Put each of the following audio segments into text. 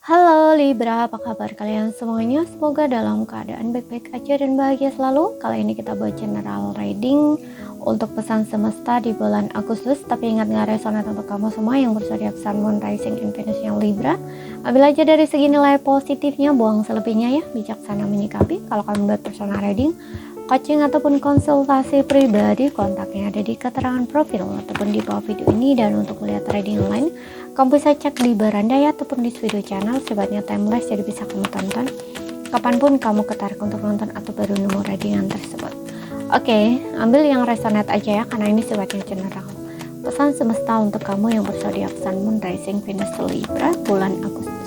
Halo Libra, apa kabar kalian semuanya? Semoga dalam keadaan baik-baik aja dan bahagia selalu. Kali ini kita buat general reading untuk pesan semesta di bulan Agustus. Tapi ingat gak resonate untuk kamu semua yang bersodiak Sun, Moon, Rising, and Venus yang Libra. Ambil aja dari segi nilai positifnya, buang selebihnya ya. Bijaksana menyikapi. Kalau kalian buat personal reading, coaching ataupun konsultasi pribadi, kontaknya ada di keterangan profil ataupun di bawah video ini. Dan untuk melihat reading lain, kamu bisa cek di beranda ya ataupun di video channel, sifatnya timeless jadi bisa kamu tonton kapanpun kamu ketarik untuk nonton atau baru nemu readingan tersebut. Oke, ambil yang resonate aja ya karena ini sifatnya general. Pesan semesta untuk kamu yang bersodiak Sun, Moon, Rising, Venus, Libra bulan Agustus.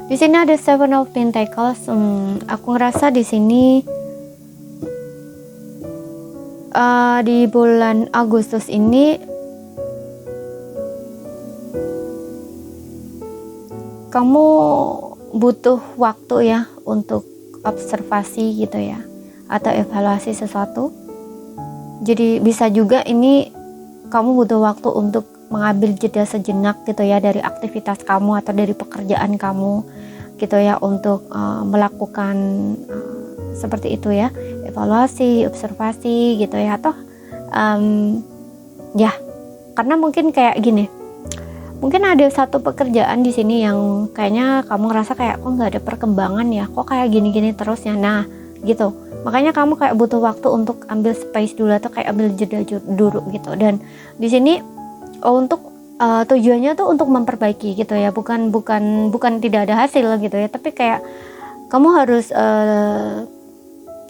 Di sini ada Seven of Pentacles. Aku ngerasa di sini di bulan Agustus ini kamu butuh waktu ya untuk observasi gitu ya, atau evaluasi sesuatu. Jadi bisa juga ini kamu butuh waktu untuk mengambil jeda sejenak gitu ya dari aktivitas kamu atau dari pekerjaan kamu gitu ya, untuk melakukan seperti itu ya, evaluasi, observasi gitu ya, atau ya karena mungkin kayak gini. Mungkin ada satu pekerjaan di sini yang kayaknya kamu ngerasa kayak kok nggak ada perkembangan ya, kok kayak gini-gini terus ya. Nah, gitu. Makanya kamu kayak butuh waktu untuk ambil space dulu atau kayak ambil jeda dulu gitu. Dan di sini untuk tujuannya tuh untuk memperbaiki gitu ya, bukan tidak ada hasil gitu ya, tapi kayak kamu harus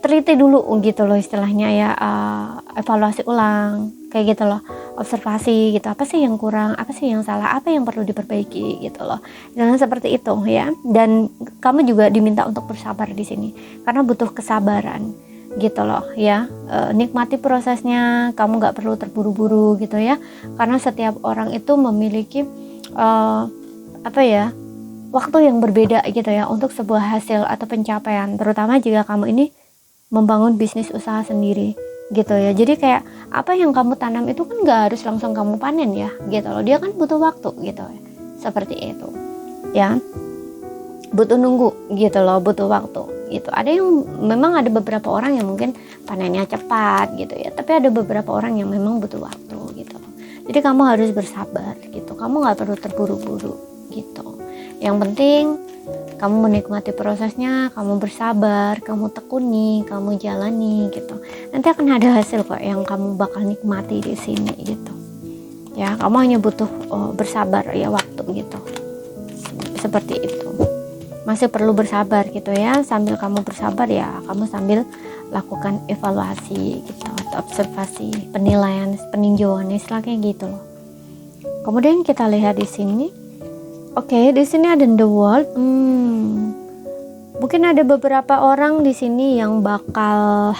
teliti dulu gitu loh istilahnya ya, evaluasi ulang kayak gitu loh, observasi gitu, apa sih yang kurang, apa sih yang salah, apa yang perlu diperbaiki gitu loh, jangan seperti itu ya. Dan kamu juga diminta untuk bersabar di sini karena butuh kesabaran gitu loh ya. Nikmati prosesnya, kamu nggak perlu terburu-buru gitu ya, karena setiap orang itu memiliki waktu yang berbeda gitu ya untuk sebuah hasil atau pencapaian, terutama jika kamu ini membangun bisnis usaha sendiri gitu ya. Jadi kayak apa yang kamu tanam itu kan gak harus langsung kamu panen ya gitu loh, dia kan butuh waktu gitu ya, seperti itu ya, butuh nunggu gitu loh, butuh waktu gitu. Ada yang memang, ada beberapa orang yang mungkin panennya cepat gitu ya, tapi ada beberapa orang yang memang butuh waktu gitu loh. Jadi kamu harus bersabar gitu, kamu gak perlu terburu-buru gitu. Yang penting kamu menikmati prosesnya, kamu bersabar, kamu tekuni, kamu jalani gitu. Nanti akan ada hasil kok yang kamu bakal nikmati di sini gitu. Ya, kamu hanya butuh bersabar ya, waktu gitu. Seperti itu. Masih perlu bersabar gitu ya. Sambil kamu bersabar ya, kamu sambil lakukan evaluasi gitu atau observasi, penilaian, peninjauan, istilahnya gitu loh. Kemudian kita lihat di sini. Oke, di sini ada The World. Mungkin ada beberapa orang di sini yang bakal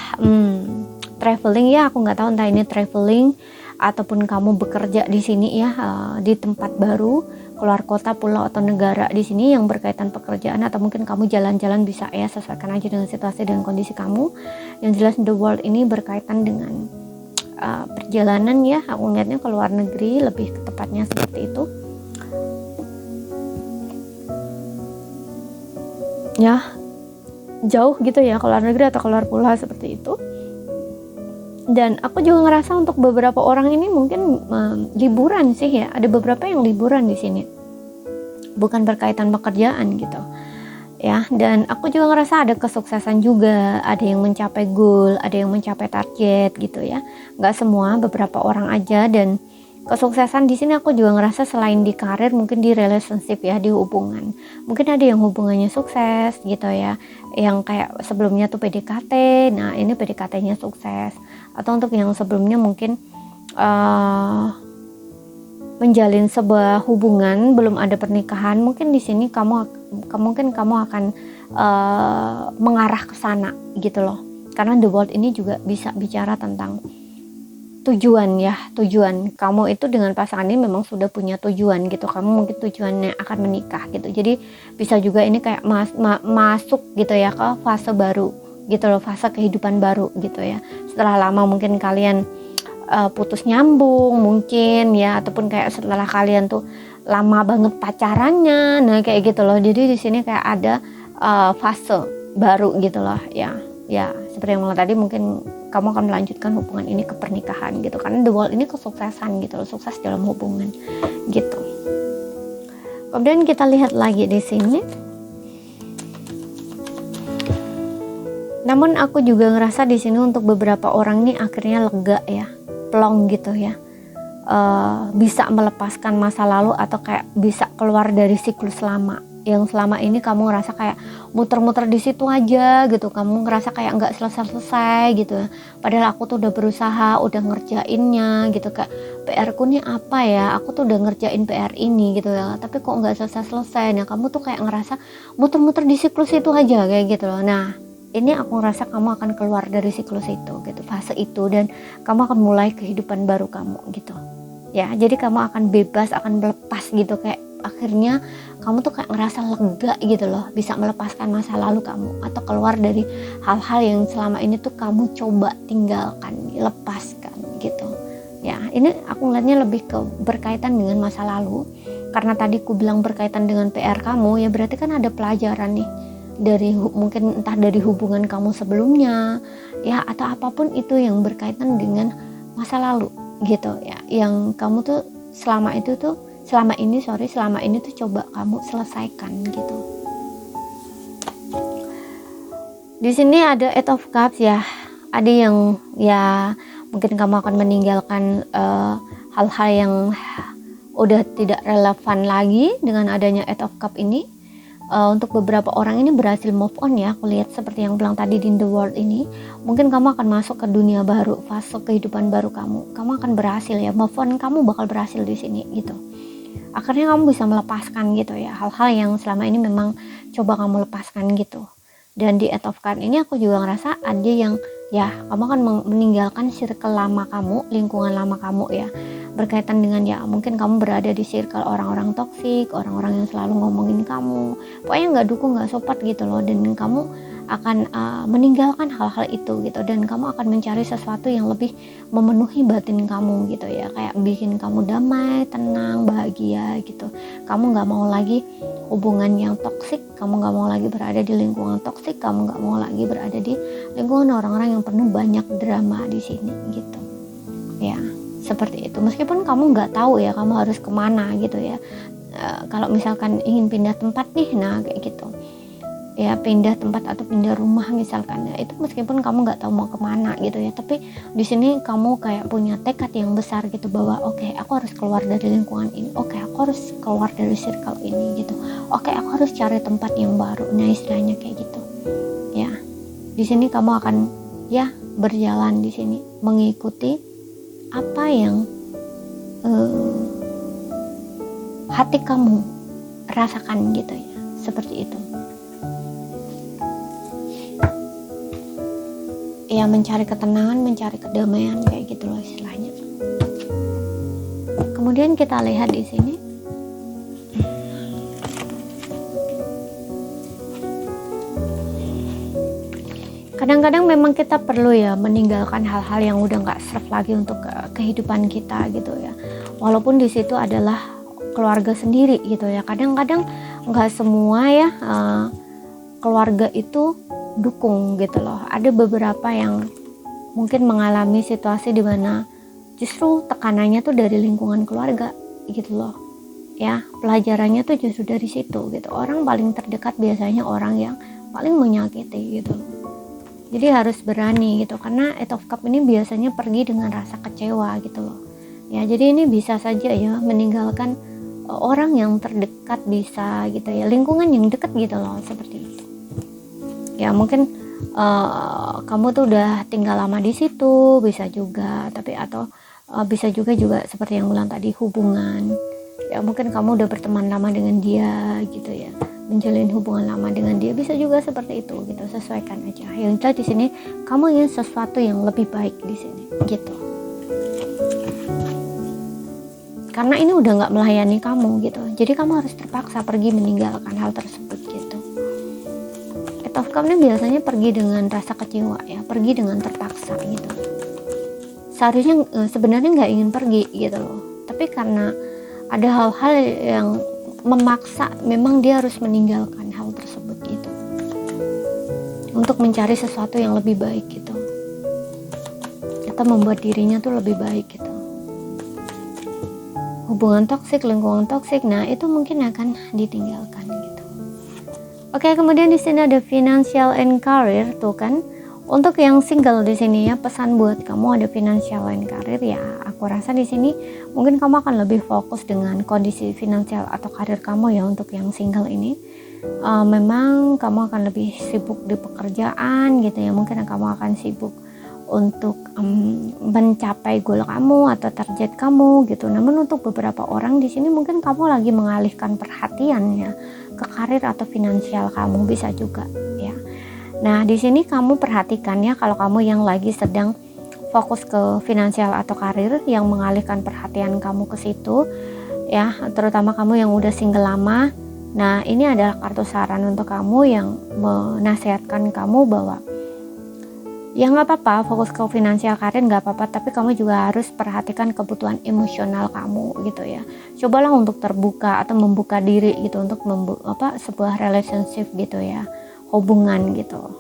traveling ya. Aku nggak tahu entah ini traveling ataupun kamu bekerja di sini ya, di tempat baru, keluar kota, pulau atau negara di sini yang berkaitan pekerjaan, atau mungkin kamu jalan-jalan bisa ya, sesuaikan aja dengan situasi dan kondisi kamu. Yang jelas The World ini berkaitan dengan perjalanan ya. Aku ngeliatnya ke luar negeri, lebih tepatnya seperti itu. Ya, jauh gitu ya, ke luar negeri atau keluar pulau seperti itu. Dan aku juga ngerasa untuk beberapa orang ini mungkin liburan sih ya, ada beberapa yang liburan di sini, bukan berkaitan pekerjaan gitu ya. Dan aku juga ngerasa ada kesuksesan juga, ada yang mencapai goal, ada yang mencapai target gitu ya, nggak semua, beberapa orang aja. Dan kesuksesan di sini aku juga ngerasa selain di karir, mungkin di relationship ya, di hubungan. Mungkin ada yang hubungannya sukses gitu ya, yang kayak sebelumnya tuh PDKT, nah ini PDKT-nya sukses. Atau untuk yang sebelumnya mungkin menjalin sebuah hubungan, belum ada pernikahan, mungkin di sini kamu akan mengarah ke sana gitu loh. Karena The World ini juga bisa bicara tentang tujuan ya, tujuan kamu itu dengan pasangan ini memang sudah punya tujuan gitu, kamu mungkin tujuannya akan menikah gitu. Jadi bisa juga ini kayak masuk gitu ya ke fase baru gitu loh, fase kehidupan baru gitu ya. Setelah lama mungkin kalian putus nyambung mungkin ya, ataupun kayak setelah kalian tuh lama banget pacarannya. Nah kayak gitu loh. Jadi di sini kayak ada fase baru gitu loh ya. Ya seperti yang bilang tadi, mungkin kamu akan melanjutkan hubungan ini ke pernikahan gitu, karena the world ini kesuksesan gitu loh, sukses dalam hubungan gitu. Kemudian kita lihat lagi di sini. Namun aku juga ngerasa di sini untuk beberapa orang nih akhirnya lega ya, plong gitu ya, bisa melepaskan masa lalu atau kayak bisa keluar dari siklus lama yang selama ini kamu ngerasa kayak muter-muter di situ aja gitu, kamu ngerasa kayak nggak selesai-selesai gitu ya. Padahal aku tuh udah berusaha, udah ngerjainnya gitu, kayak PR ku nih apa ya, aku tuh udah ngerjain PR ini gitu ya, tapi kok nggak selesai-selesai. Nah kamu tuh kayak ngerasa muter-muter di siklus itu aja kayak gitu loh. Nah ini aku ngerasa kamu akan keluar dari siklus itu gitu, fase itu, dan kamu akan mulai kehidupan baru kamu gitu ya. Jadi kamu akan bebas, akan melepas gitu, kayak akhirnya kamu tuh kayak ngerasa lega gitu loh, bisa melepaskan masa lalu kamu atau keluar dari hal-hal yang selama ini tuh kamu coba tinggalkan, lepaskan gitu ya. Ini aku ngeliatnya lebih ke berkaitan dengan masa lalu, karena tadi aku bilang berkaitan dengan PR kamu ya, berarti kan ada pelajaran nih dari mungkin entah dari hubungan kamu sebelumnya ya, atau apapun itu yang berkaitan dengan masa lalu gitu ya, yang kamu tuh selama ini tuh coba kamu selesaikan gitu. Di sini ada Eight of Cups ya, ada yang ya mungkin kamu akan meninggalkan hal-hal yang udah tidak relevan lagi dengan adanya Eight of Cups ini. Untuk beberapa orang ini berhasil move on ya, aku lihat seperti yang bilang tadi di the world ini, mungkin kamu akan masuk ke dunia baru, fase kehidupan baru kamu akan berhasil ya, move on kamu bakal berhasil di sini gitu. Akhirnya kamu bisa melepaskan gitu ya, hal-hal yang selama ini memang coba kamu lepaskan gitu. Dan di Eight of Cups ini aku juga ngerasa ada yang ya, kamu akan meninggalkan circle lama kamu, lingkungan lama kamu ya, berkaitan dengan ya mungkin kamu berada di circle orang-orang toksik, orang-orang yang selalu ngomongin kamu, pokoknya nggak dukung, nggak support gitu loh, dan kamu akan meninggalkan hal-hal itu gitu, dan kamu akan mencari sesuatu yang lebih memenuhi batin kamu gitu ya, kayak bikin kamu damai, tenang, bahagia gitu. Kamu nggak mau lagi hubungan yang toksik, kamu nggak mau lagi berada di lingkungan toksik, kamu nggak mau lagi berada di lingkungan orang-orang yang penuh banyak drama di sini gitu ya, seperti itu. Meskipun kamu nggak tahu ya kamu harus kemana gitu ya, kalau misalkan ingin pindah tempat nih, nah kayak gitu ya, pindah tempat atau pindah rumah misalkan ya, itu meskipun kamu nggak tahu mau kemana gitu ya, tapi di sini kamu kayak punya tekad yang besar gitu, bahwa oke, aku harus keluar dari lingkungan ini, oke, aku harus keluar dari circle ini gitu, oke, aku harus cari tempat yang baru. Nah istilahnya kayak gitu ya. Di sini kamu akan ya berjalan di sini mengikuti apa yang hati kamu rasakan gitu ya, seperti itu ya, mencari ketenangan, mencari kedamaian kayak gitu loh istilahnya. Kemudian kita lihat di sini, kadang-kadang memang kita perlu ya meninggalkan hal-hal yang udah nggak serve lagi untuk kehidupan kita gitu ya, walaupun di situ adalah keluarga sendiri gitu ya. Kadang-kadang nggak semua ya keluarga itu dukung gitu loh. Ada beberapa yang mungkin mengalami situasi di mana justru tekanannya tuh dari lingkungan keluarga gitu loh ya, pelajarannya tuh justru dari situ gitu. Orang paling terdekat biasanya orang yang paling menyakiti gitu loh. Jadi harus berani gitu, karena Eight of Cups ini biasanya pergi dengan rasa kecewa gitu loh ya. Jadi ini bisa saja ya meninggalkan orang yang terdekat, bisa gitu ya, lingkungan yang dekat gitu loh, seperti itu ya. Mungkin kamu tuh udah tinggal lama di situ, bisa juga, tapi atau bisa juga seperti yang bilang tadi, hubungan ya, mungkin kamu udah berteman lama dengan dia gitu ya, menjalin hubungan lama dengan dia, bisa juga seperti itu gitu. Sesuaikan aja. Yang jelas di sini kamu ingin sesuatu yang lebih baik di sini gitu, karena ini udah nggak melayani kamu gitu, jadi kamu harus terpaksa pergi meninggalkan hal tersebut gitu. Eight of Cups ini biasanya pergi dengan rasa kecewa ya, pergi dengan terpaksa gitu, seharusnya sebenarnya nggak ingin pergi gitu loh, tapi karena ada hal-hal yang memaksa, memang dia harus meninggalkan hal tersebut gitu untuk mencari sesuatu yang lebih baik gitu, atau membuat dirinya tuh lebih baik gitu. Hubungan toksik, lingkungan toksik, nah itu mungkin akan ditinggalkan gitu. Oke, kemudian di sini ada financial and career tuh kan. Untuk yang single di sini ya, pesan buat kamu ada financial and career ya. Aku rasa di sini mungkin kamu akan lebih fokus dengan kondisi finansial atau karir kamu ya untuk yang single ini. Memang kamu akan lebih sibuk di pekerjaan gitu ya. Mungkin kamu akan sibuk untuk mencapai goal kamu atau target kamu gitu. Namun untuk beberapa orang di sini mungkin kamu lagi mengalihkan perhatiannya ke karir atau finansial kamu, bisa juga ya. Nah, di sini kamu perhatikan ya, kalau kamu yang lagi sedang fokus ke finansial atau karir, yang mengalihkan perhatian kamu ke situ ya, terutama kamu yang udah single lama. Nah, ini adalah kartu saran untuk kamu yang menasihatkan kamu bahwa ya nggak apa-apa fokus ke finansial karir, nggak apa-apa, tapi kamu juga harus perhatikan kebutuhan emosional kamu gitu ya. Cobalah untuk terbuka atau membuka diri gitu untuk sebuah relationship gitu ya, hubungan gitu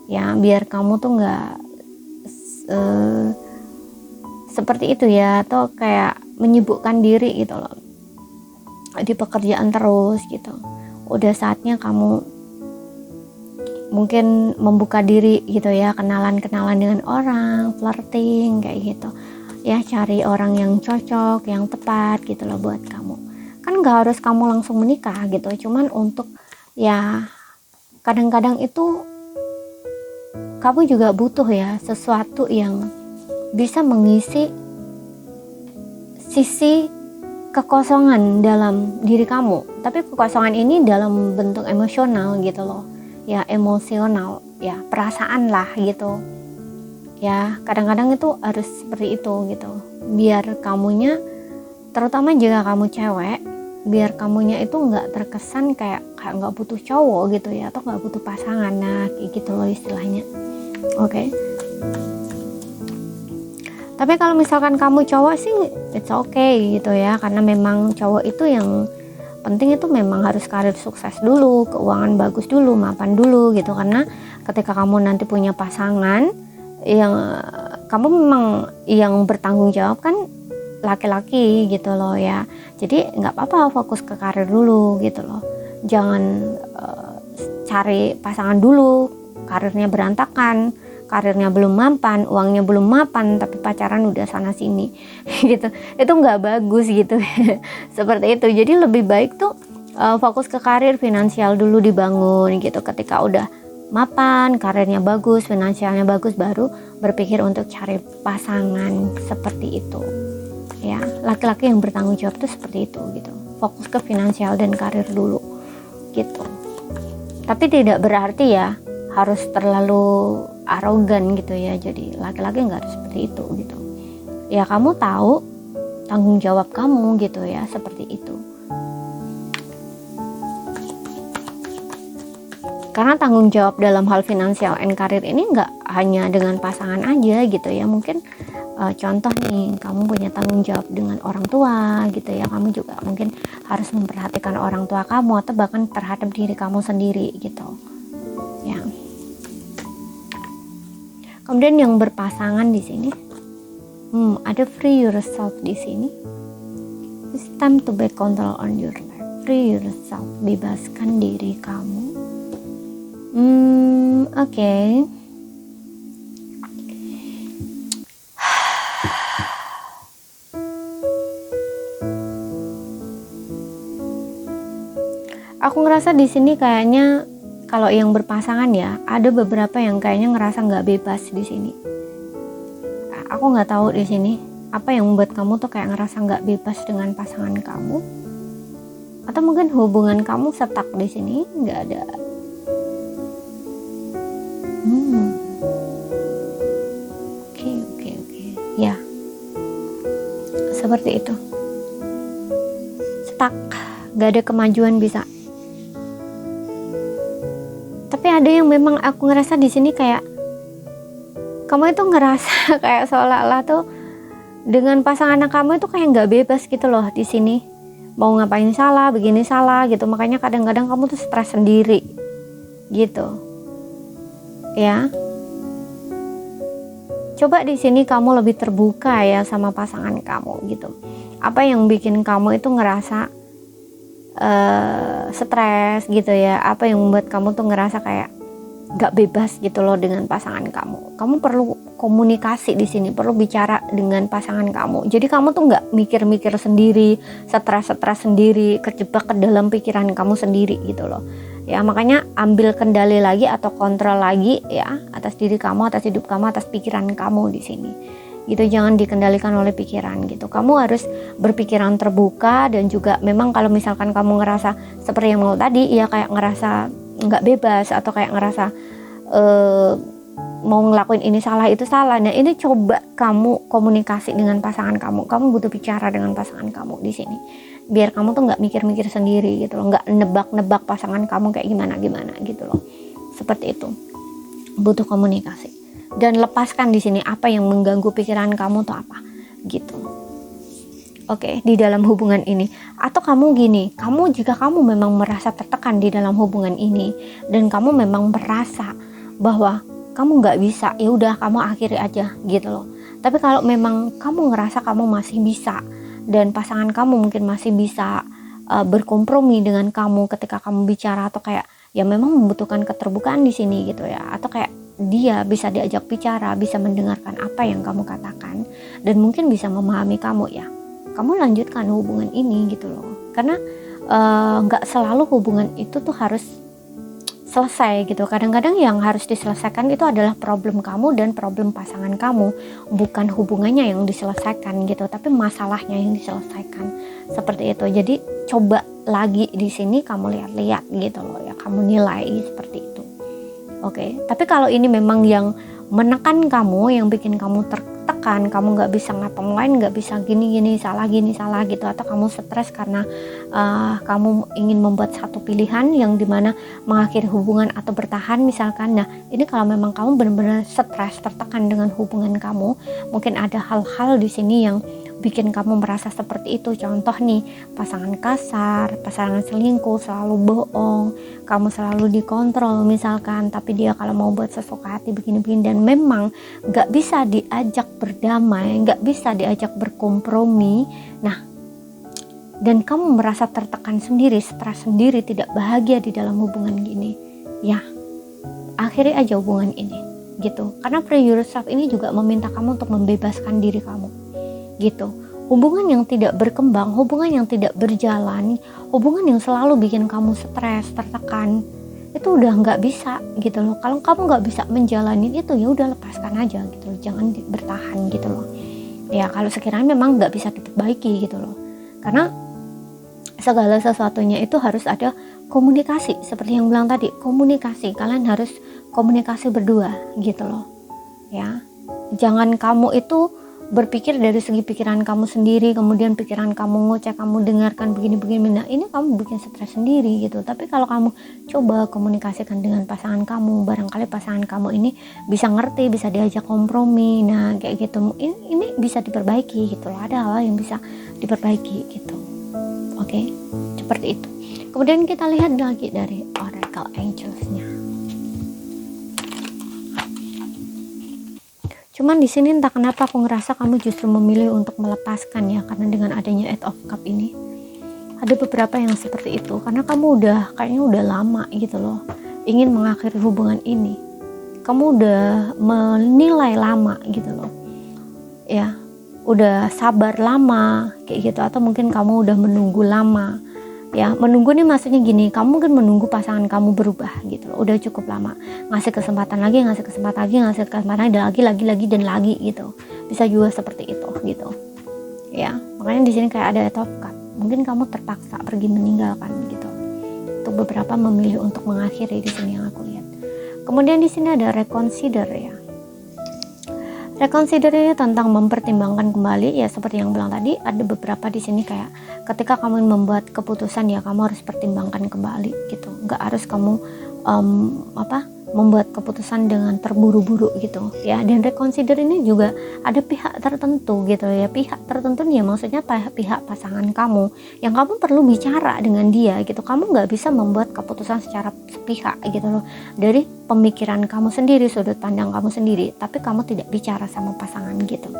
ya, biar kamu tuh nggak seperti itu ya, atau kayak menyibukkan diri gitu loh di pekerjaan terus gitu. Udah saatnya kamu mungkin membuka diri gitu ya, kenalan dengan orang, flirting kayak gitu ya, cari orang yang cocok, yang tepat gitu loh buat kamu. Kan nggak harus kamu langsung menikah gitu, cuman untuk ya kadang-kadang itu kamu juga butuh ya sesuatu yang bisa mengisi sisi kekosongan dalam diri kamu, tapi kekosongan ini dalam bentuk emosional gitu loh ya, emosional ya, perasaan lah gitu ya. Kadang-kadang itu harus seperti itu gitu, biar kamunya, terutama jika kamu cewek, biar kamunya itu nggak terkesan kayak nggak butuh cowok gitu ya, atau nggak butuh pasangan. Nah kayak gitu loh istilahnya. Oke. Tapi kalau misalkan kamu cowok sih it's okay gitu ya, karena memang cowok itu yang penting itu memang harus karir sukses dulu, keuangan bagus dulu, mapan dulu gitu. Karena ketika kamu nanti punya pasangan, yang kamu memang yang bertanggung jawab kan laki-laki gitu loh ya. Jadi nggak apa-apa fokus ke karir dulu gitu loh, jangan cari pasangan dulu, karirnya berantakan, karirnya belum mapan, uangnya belum mapan, tapi pacaran udah sana sini gitu, itu nggak bagus gitu. Seperti itu. Jadi lebih baik tuh fokus ke karir, finansial dulu dibangun gitu. Ketika udah mapan, karirnya bagus, finansialnya bagus, baru berpikir untuk cari pasangan. Seperti itu ya, laki-laki yang bertanggung jawab tuh seperti itu gitu, fokus ke finansial dan karir dulu gitu. Tapi tidak berarti ya harus terlalu arogan gitu ya, jadi laki-laki nggak harus seperti itu gitu ya. Kamu tahu tanggung jawab kamu gitu ya, seperti itu. Karena tanggung jawab dalam hal finansial and karir ini nggak hanya dengan pasangan aja gitu ya. Mungkin contoh nih, kamu punya tanggung jawab dengan orang tua gitu ya, kamu juga mungkin harus memperhatikan orang tua kamu, atau bahkan terhadap diri kamu sendiri gitu ya. Kemudian yang berpasangan di sini, ada free yourself di sini. It's time to back control on your life. Free yourself, bebaskan diri kamu. Oke. Aku ngerasa di sini kayaknya kalau yang berpasangan ya, ada beberapa yang kayaknya ngerasa nggak bebas di sini. Aku nggak tahu di sini apa yang membuat kamu tuh kayak ngerasa nggak bebas dengan pasangan kamu, atau mungkin hubungan kamu stuck di sini, nggak ada. Oke. Ya, seperti itu. Stuck, nggak ada kemajuan bisa. Tapi ada yang memang aku ngerasa di sini kayak kamu itu ngerasa kayak seolah-olah tuh dengan pasangan kamu itu kayak nggak bebas gitu loh di sini. Mau ngapain salah, begini salah gitu. Makanya kadang-kadang kamu tuh stres sendiri gitu. Ya. Coba di sini kamu lebih terbuka ya sama pasangan kamu gitu. Apa yang bikin kamu itu ngerasa stres gitu ya? Apa yang membuat kamu tuh ngerasa kayak gak bebas gitu loh dengan pasangan kamu? Kamu perlu komunikasi di sini, perlu bicara dengan pasangan kamu. Jadi kamu tuh nggak mikir-mikir sendiri, stres sendiri, kejebak ke dalam pikiran kamu sendiri gitu loh. Ya makanya ambil kendali lagi atau kontrol lagi ya atas diri kamu, atas hidup kamu, atas pikiran kamu di sini. Gitu, jangan dikendalikan oleh pikiran gitu. Kamu harus berpikiran terbuka, dan juga memang kalau misalkan kamu ngerasa seperti yang mau tadi ya, kayak ngerasa nggak bebas atau kayak ngerasa mau ngelakuin ini salah itu salah. Nah ini coba kamu komunikasi dengan pasangan kamu. Kamu butuh bicara dengan pasangan kamu di sini. Biar kamu tuh nggak mikir-mikir sendiri gitu loh, nggak nebak-nebak pasangan kamu kayak gimana gitu loh. Seperti itu. Butuh komunikasi. Dan lepaskan di sini apa yang mengganggu pikiran kamu tuh apa gitu. Oke, di dalam hubungan ini. Atau kamu gini, jika kamu memang merasa tertekan di dalam hubungan ini dan kamu memang merasa bahwa kamu nggak bisa, ya udah kamu akhiri aja gitu loh. Tapi kalau memang kamu ngerasa kamu masih bisa dan pasangan kamu mungkin masih bisa berkompromi dengan kamu ketika kamu bicara, atau kayak ya memang membutuhkan keterbukaan di sini gitu ya, atau kayak dia bisa diajak bicara, bisa mendengarkan apa yang kamu katakan dan mungkin bisa memahami kamu, ya kamu lanjutkan hubungan ini gitu loh. Karena nggak selalu hubungan itu tuh harus selesai gitu. Kadang-kadang yang harus diselesaikan itu adalah problem kamu dan problem pasangan kamu, bukan hubungannya yang diselesaikan gitu, tapi masalahnya yang diselesaikan. Seperti itu. Jadi coba lagi di sini kamu lihat-lihat gitu loh ya, kamu nilai seperti itu. Oke, tapi kalau ini memang yang menekan kamu, yang bikin kamu tertekan, kamu nggak bisa ngapa-ngapain, nggak bisa gini salah gitu, atau kamu stres karena kamu ingin membuat satu pilihan yang dimana mengakhiri hubungan atau bertahan misalkan. Nah ini kalau memang kamu benar-benar stres, tertekan dengan hubungan kamu, mungkin ada hal-hal di sini yang bikin kamu merasa seperti itu. Contoh nih, pasangan kasar, pasangan selingkuh, selalu bohong, kamu selalu dikontrol misalkan, tapi dia kalau mau buat sesuka hati begini-begini, dan memang gak bisa diajak berdamai, gak bisa diajak berkompromi. Nah, dan kamu merasa tertekan sendiri, stres sendiri, tidak bahagia di dalam hubungan gini, ya akhiri aja hubungan ini gitu. Karena Free Yourself ini juga meminta kamu untuk membebaskan diri kamu gitu. Hubungan yang tidak berkembang, hubungan yang tidak berjalan, hubungan yang selalu bikin kamu stres, tertekan, itu udah nggak bisa gitu loh. Kalau kamu nggak bisa menjalani itu, ya udah lepaskan aja gitu loh. Jangan bertahan gitu loh ya, kalau sekiranya memang nggak bisa diperbaiki gitu loh. Karena segala sesuatunya itu harus ada komunikasi, seperti yang bilang tadi, komunikasi. Kalian harus komunikasi berdua gitu loh ya. Jangan kamu itu berpikir dari segi pikiran kamu sendiri, kemudian pikiran kamu ngoceh, kamu dengarkan begini. Nah ini kamu bikin stres sendiri gitu. Tapi kalau kamu coba komunikasikan dengan pasangan kamu, barangkali pasangan kamu ini bisa ngerti, bisa diajak kompromi. Nah kayak gitu, ini bisa diperbaiki gitu loh. Ada hal yang bisa diperbaiki gitu. Oke, seperti itu. Kemudian kita lihat lagi dari Oracle Angels-nya. Cuman di sini entah kenapa aku ngerasa kamu justru memilih untuk melepaskan ya, karena dengan adanya Eight of Cup ini ada beberapa yang seperti itu. Karena kamu kayaknya udah lama gitu loh ingin mengakhiri hubungan ini. Kamu udah menilai lama gitu loh ya, udah sabar lama kayak gitu, atau mungkin kamu udah menunggu lama ya. Menunggu nih maksudnya gini, kamu mungkin menunggu pasangan kamu berubah gitu loh, udah cukup lama, ngasih kesempatan lagi dan lagi gitu. Bisa juga seperti itu gitu ya. Makanya di sini kayak ada Eight of Cup. Mungkin kamu terpaksa pergi meninggalkan gitu. Untuk beberapa memilih untuk mengakhiri di sini yang aku lihat. Kemudian di sini ada Reconsider ya. Reconsider ini tentang mempertimbangkan kembali ya, seperti yang bilang tadi, ada beberapa di sini kayak ketika kamu membuat keputusan ya kamu harus pertimbangkan kembali gitu. Nggak harus kamu membuat keputusan dengan terburu-buru gitu ya. Dan reconsider ini juga ada pihak tertentu gitu ya, pihak tertentu nih ya, maksudnya pihak pasangan kamu yang kamu perlu bicara dengan dia gitu. Kamu nggak bisa membuat keputusan secara sepihak gitu loh, dari pemikiran kamu sendiri, sudut pandang kamu sendiri, tapi kamu tidak bicara sama pasangan gitu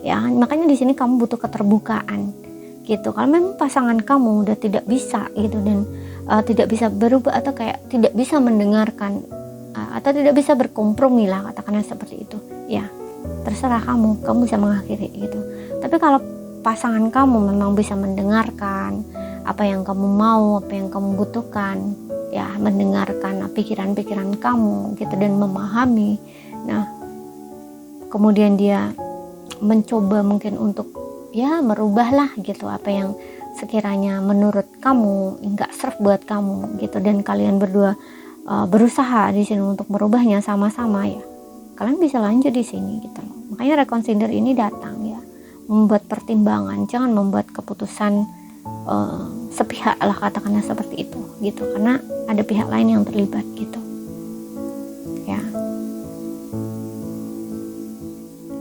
ya. Makanya di sini kamu butuh keterbukaan gitu. Kalau memang pasangan kamu udah tidak bisa gitu, dan tidak bisa berubah atau kayak tidak bisa mendengarkan atau tidak bisa berkompromi lah, katakanlah seperti itu ya, terserah kamu bisa mengakhiri gitu. Tapi kalau pasangan kamu memang bisa mendengarkan apa yang kamu mau, apa yang kamu butuhkan ya, mendengarkan pikiran-pikiran kamu gitu dan memahami, nah kemudian dia mencoba mungkin untuk ya merubah lah gitu apa yang sekiranya menurut kamu nggak serve buat kamu gitu, dan kalian berdua berusaha di sini untuk merubahnya sama-sama ya, kalian bisa lanjut di sini gitu loh. Makanya reconsider ini datang ya, membuat pertimbangan, jangan membuat keputusan sepihak lah, katakanlah seperti itu gitu, karena ada pihak lain yang terlibat gitu ya.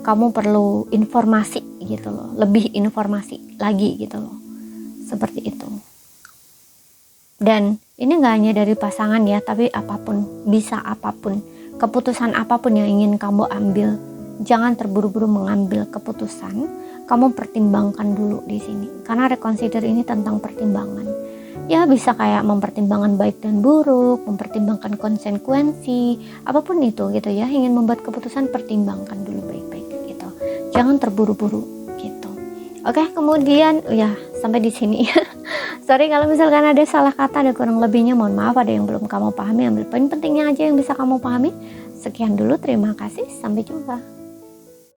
Kamu perlu informasi gitu loh, lebih informasi lagi gitu loh, seperti itu. Dan ini gak hanya dari pasangan ya, tapi apapun, bisa apapun, keputusan apapun yang ingin kamu ambil, jangan terburu-buru mengambil keputusan. Kamu pertimbangkan dulu di sini, karena reconsider ini tentang pertimbangan. Ya bisa kayak mempertimbangkan baik dan buruk, mempertimbangkan konsekuensi, apapun itu gitu ya. Ingin membuat keputusan, pertimbangkan dulu baik-baik gitu. Jangan terburu-buru gitu. Oke, kemudian ya sampai di sini. Sorry kalau misalkan ada salah kata, ada kurang lebihnya, mohon maaf. Ada yang belum kamu pahami, ambil poin pentingnya aja yang bisa kamu pahami. Sekian dulu, terima kasih, sampai jumpa.